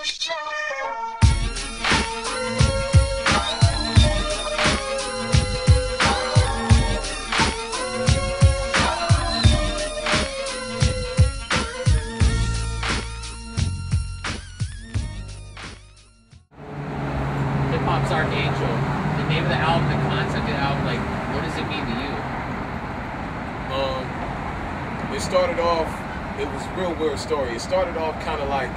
Hip-Hop's Archangel, the name of the album, the concept of the album, like, what does it mean to you? It started off, it was a real weird story. It started off kind of like,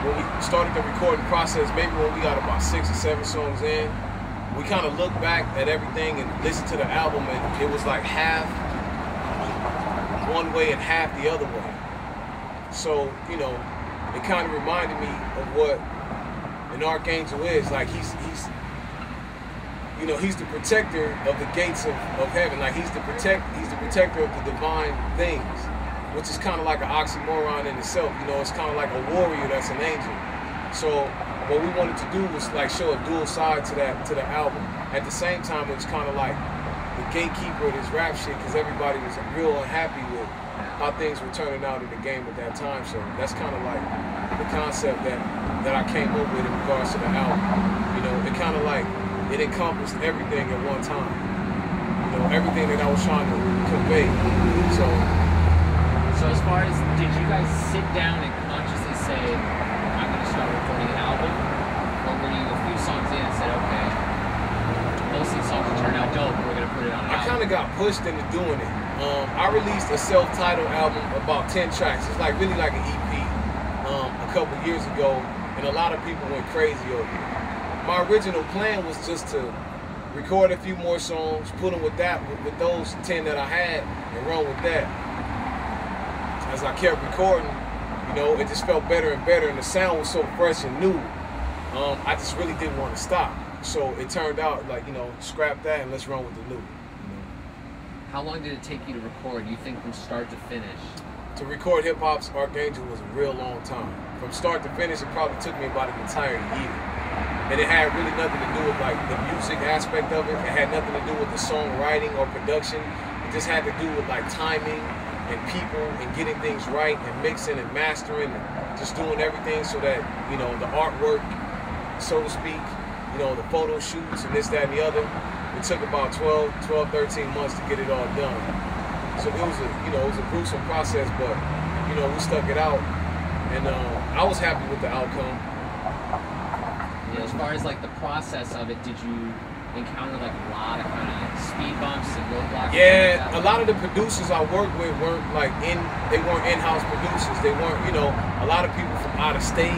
when we started the recording process, maybe when we got about 6 or 7 songs in, we kind of looked back at everything and listened to the album, and it was like half one way and half the other way. So, you know, it kind of reminded me of what an archangel is. Like he's you know, he's the protector of the gates of heaven. Like he's the protector of the divine things, which is kind of like an oxymoron in itself. You know, it's kind of like a warrior that's an angel. So what we wanted to do was like show a dual side to the album. At the same time, it was kind of like the gatekeeper of this rap shit, because everybody was real unhappy with how things were turning out in the game at that time. So that's kind of like the concept that I came up with in regards to the album. You know, it kind of like, it encompassed everything at one time. You know, everything that I was trying to convey. So as far as, did you guys sit down and consciously say, I'm going to start recording an album? Or were you a few songs in and said, okay, most of these songs will turn out dope, we're going to put it on an album? I kind of got pushed into doing it. I released a self-titled album, about 10 tracks. It's like really like an EP a couple years ago, and a lot of people went crazy over it. My original plan was just to record a few more songs, put them with those 10 that I had, and run with that. As I kept recording, you know, it just felt better and better, and the sound was so fresh and new. I just really didn't want to stop. So it turned out like, you know, scrap that and let's run with the new. You know? How long did it take you to record, you think, from start to finish? To record Hip-Hop's Archangel was a real long time. From start to finish, it probably took me about an entire year. And it had really nothing to do with like the music aspect of it. It had nothing to do with the songwriting or production. It just had to do with like timing and people and getting things right and mixing and mastering and just doing everything so that, you know, the artwork, so to speak, you know, the photo shoots and this, that, and the other. It took about 12, 13 months to get it all done. So it was a gruesome process, but, you know, we stuck it out, and I was happy with the outcome. Yeah, as far as like the process of it, did you encounter like a lot of kind of speed bumps and roadblocks? Yeah, a lot of the producers I worked with weren't like they weren't in-house producers. They weren't, you know, a lot of people from out of state.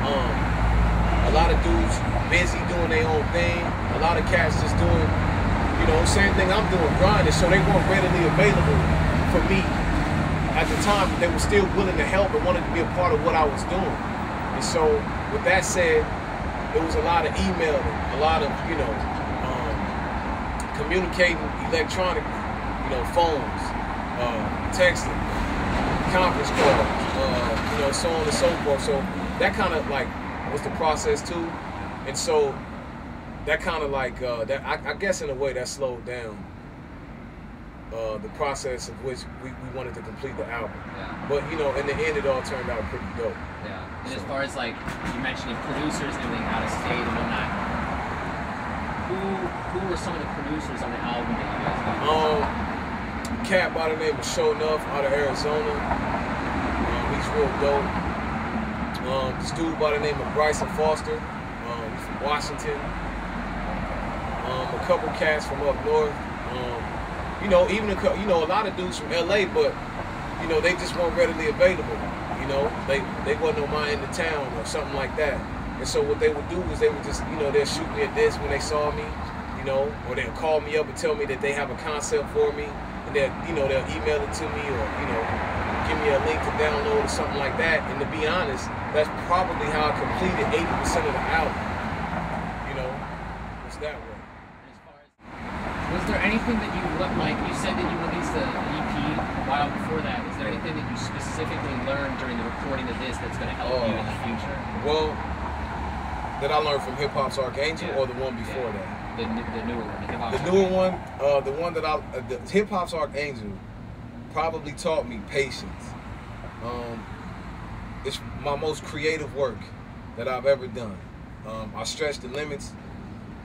A lot of dudes busy doing their own thing. A lot of cats just doing, you know, same thing I'm doing, grinding. So they weren't readily available for me at the time, but they were still willing to help and wanted to be a part of what I was doing. And so, with that said, it was a lot of emailing, a lot of, you know, communicating electronically, you know, phones, texting, conference calls, you know, so on and so forth. So that kind of like was the process too. And so that kind of like, I guess in a way that slowed down the process of which we wanted to complete the album. Yeah. But, you know, in the end, it all turned out pretty dope. Yeah. And as far as like, you mentioning producers and everything out of state and whatnot, who were some of the producers on the album that you guys got? Cat by the name of Show Enough out of Arizona. He's real dope. This dude by the name of Bryson Foster. He's from Washington. A couple cats from up north. You know, even a lot of dudes from LA, but you know, they just weren't readily available. You know, they wasn't on my end of town or something like that. And so what they would do is they would just, you know, they'll shoot me a disc when they saw me, you know, or they'll call me up and tell me that they have a concept for me, and they'll email it to me, or, you know, give me a link to download or something like that. And to be honest, that's probably how I completed 80% of the album. You know, it's that way. Was there anything that you like? You said that you released the EP a while before that. Is there anything that you specifically learned during the recording of this that's going to help you in the future? Well, that I learned from Hip-Hop's Archangel, or the one before that? The newer one. The newer one, the one that the Hip-Hop's Archangel probably taught me patience. it's my most creative work that I've ever done. I stretch the limits.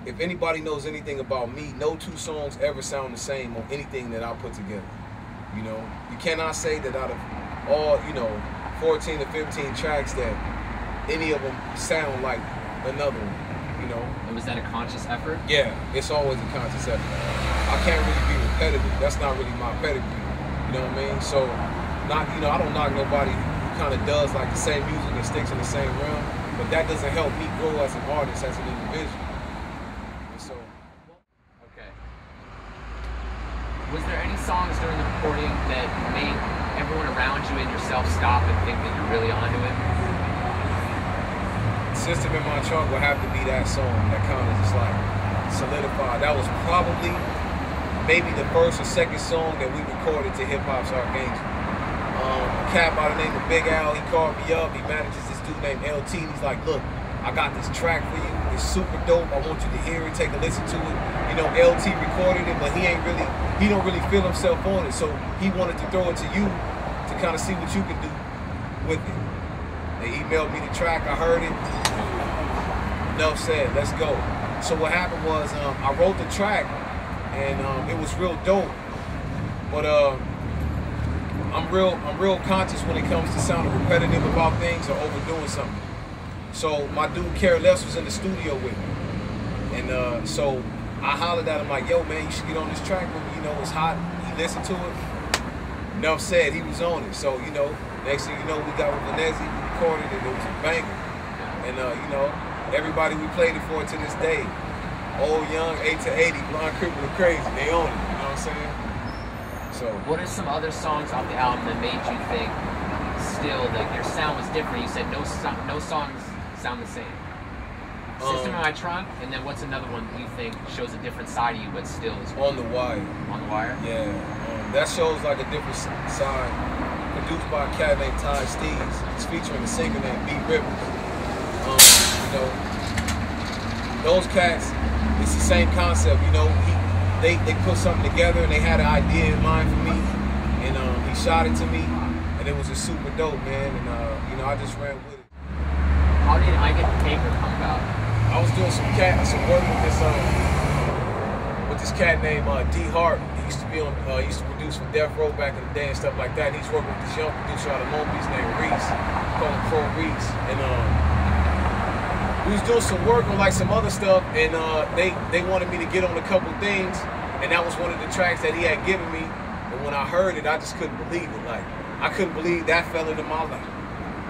If anybody knows anything about me, no two songs ever sound the same on anything that I put together. You know, you cannot say that out of all, 14 to 15 tracks that any of them sound like another one, And was that a conscious effort? Yeah, it's always a conscious effort. I can't really be repetitive. That's not really my pedigree. You know what I mean? So, I don't knock nobody who kind of does like the same music and sticks in the same realm, but that doesn't help me grow as an artist, as an individual. And so, okay. Was there any songs during the recording that made everyone around you and yourself stop and think that you're really onto it? System in My Trunk would have to be that song that kind of just like solidified. That was probably maybe the first or second song that we recorded to Hip Hop's Archangel. A cat by the name of Big Al, he called me up. He manages this dude named LT. And he's like, look, I got this track for you. It's super dope. I want you to hear it, take a listen to it. LT recorded it, but he don't really feel himself on it. So he wanted to throw it to you to kind of see what you can do with it. They emailed me the track, I heard it. Enough said, let's go. So what happened was I wrote the track and it was real dope. But I'm real conscious when it comes to sounding repetitive about things or overdoing something. So my dude Care Less was in the studio with me. And so I hollered at him like, yo man, you should get on this track with me, it's hot. He listened to it. Enough said, he was on it. So, next thing you know, we got with Vanezzi, we recorded it, it was a banger. And everybody we played it for to this day, old, young, 8 to 80, blind, crippled, and crazy, they own it, you know what I'm saying? So what are some other songs off the album that made you think still that your sound was different? You said no songs sound the same. System in My Trunk, and then what's another one that you think shows a different side of you but still is On the Wire. On the Wire? Yeah. That shows like a different side. Produced by a cat named Ty Steves. It's featuring a singer named B. Rivers. Those cats, it's the same concept, they put something together and they had an idea in mind for me, and he shot it to me, and it was just super dope, man, and I just ran with it. How did I Get the Paper come about? I was doing some work with this cat named D. Hart. He used to produce for Death Row back in the day and stuff like that. And he's working with this young producer out of Long Beach named Reese, called him Pro Reese, and we was doing some work on like some other stuff, and they wanted me to get on a couple things, and that was one of the tracks that he had given me. And when I heard it, I just couldn't believe it. Like, I couldn't believe that fell into my lap.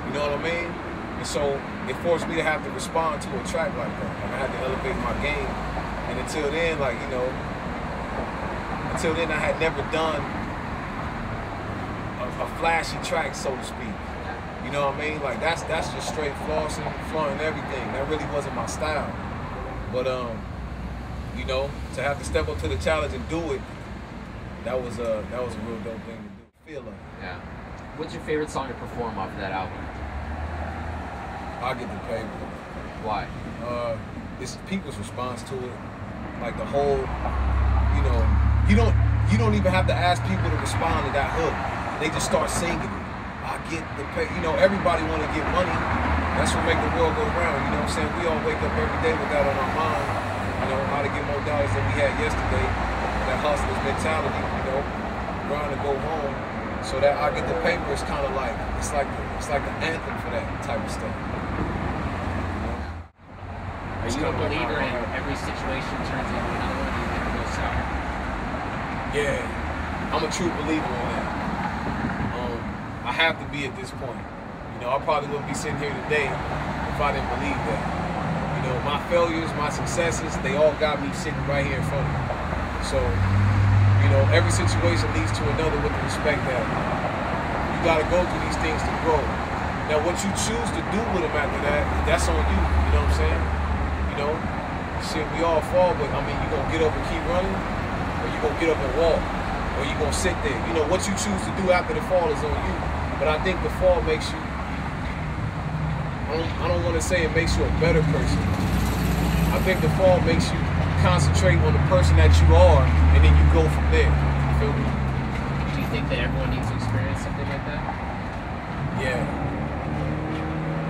You know what I mean? And so it forced me to have to respond to a track like that. Like, I had to elevate my game. And until then, I had never done a flashy track, so to speak. You know what I mean? Like, that's just straight flossing, flaunting everything. That really wasn't my style. But to have to step up to the challenge and do it, that was a real dope thing to do. Feel like. Yeah. What's your favorite song to perform off of that album? I Get the Paper. Why? It's people's response to it. Like the whole, you don't even have to ask people to respond to that hook. They just start singing it. I get the pay. Everybody want to get money. That's what make the world go round. You know what I'm saying? We all wake up every day with that on our mind. How to get more dollars than we had yesterday. That hustler's mentality. Grind to go home. So that I Get the Paper is kind of like it's like the anthem for that type of stuff. Are you a believer in every situation turns into another one? Do you think it goes sour? Yeah, I'm a true believer in that. I have to be at this point. I probably wouldn't be sitting here today if I didn't believe that. My failures, my successes, they all got me sitting right here in front of me. So, every situation leads to another with the respect that you got to go through these things to grow. Now, what you choose to do with them after that, that's on you. You know what I'm saying? Shit, we all fall, but you gonna get up and keep running, or you gonna get up and walk, or you gonna sit there. What you choose to do after the fall is on you. But I think the fall makes you, I don't want to say it makes you a better person. I think the fall makes you concentrate on the person that you are, and then you go from there. You feel me? Do you think that everyone needs to experience something like that? Yeah.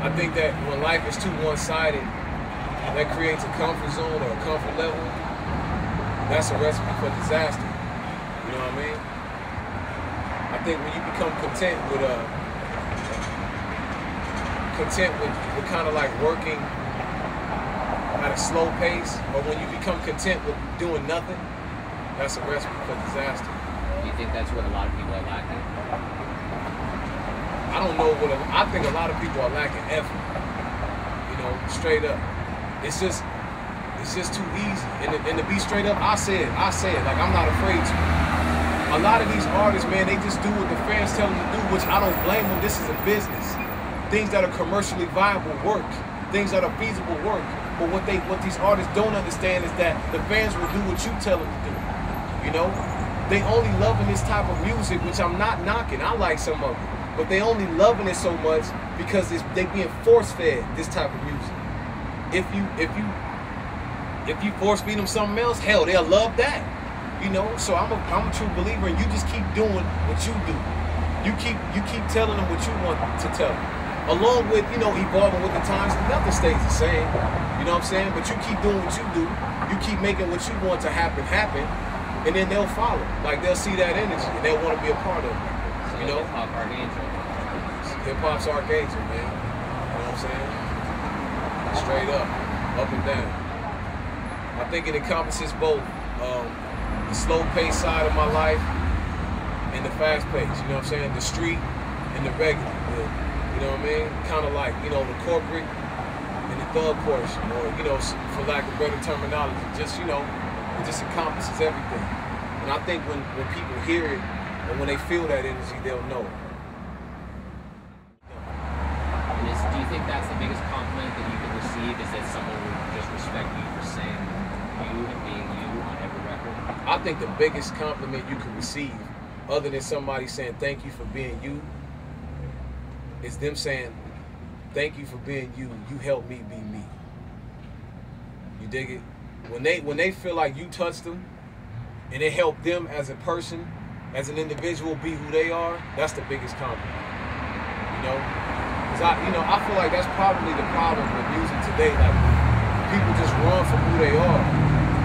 I think that when life is too one-sided, that creates a comfort zone or a comfort level. That's a recipe for disaster. You know what I mean? I think when you become content with kind of like working at a slow pace, or when you become content with doing nothing, that's a recipe for disaster. Do you think that's what a lot of people are lacking? I don't know I think a lot of people are lacking effort. You know, straight up. It's just too easy. And to be straight up, I say it. Like, I'm not afraid to. A lot of these artists, man, they just do what the fans tell them to do, which I don't blame them. This is a business. Things that are commercially viable work. Things that are feasible work. But what these artists don't understand is that the fans will do what you tell them to do. You know? They only loving this type of music, which I'm not knocking. I like some of it. But they only loving it so much because they being force-fed this type of music. If you force-feed them something else, hell, they'll love that. You know, so I'm a true believer, and you just keep doing what you do. You keep telling them what you want to tell them. Along with, you know, evolving with the times, nothing stays the same. You know what I'm saying? But you keep doing what you do. You keep making what you want to happen, and then they'll follow. Like, they'll see that energy, and they'll want to be a part of it. So you know? Hip-hop archangel. Hip-hop's archangel, man. You know what I'm saying? Straight up and down. I think it encompasses both the slow pace side of my life and the fast pace, you know what I'm saying? The street and the regular, you know what I mean? Kind of like, you know, the corporate and the thug portion, or, you know, for lack of better terminology, just, you know, it just encompasses everything. And I think when people hear it and when they feel that energy, they'll know. Do you think that's the biggest compliment that you can receive, is that someone would just respect you for saying you and being you on every record? I think the biggest compliment you can receive, other than somebody saying thank you for being you, is them saying thank you for being you. You helped me be me. You dig it? When they feel like you touched them and it helped them as a person, as an individual, be who they are, that's the biggest compliment. You know? I feel like that's probably the problem with music today. Like, people just run from who they are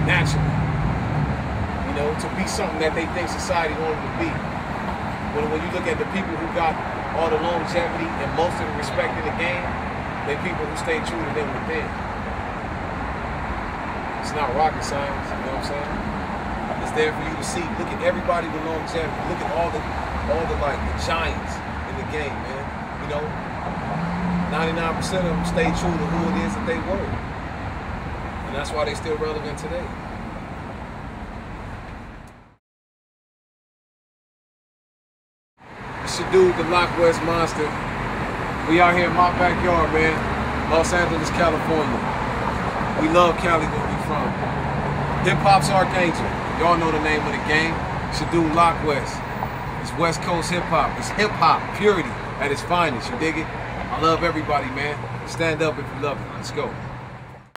naturally. You know, to be something that they think society wanted to be. When you look at the people who got all the longevity and most of the respect in the game, they people who stay true to them within. It's not rocket science, you know what I'm saying? It's there for you to see. Look at everybody with longevity. Look at all the like the giants in the game, man. You know? 99% of them stay true to who it is that they were. And that's why they're still relevant today. It's your dude, the LockWest Monster. We out here in my backyard, man. Los Angeles, California. We love Cali where we from. Hip-hop's archangel. Y'all know the name of the game. It's your dude, LockWest. It's West Coast hip-hop. It's hip-hop, purity at its finest. You dig it? I love everybody, man. Stand up if you love it. Let's go.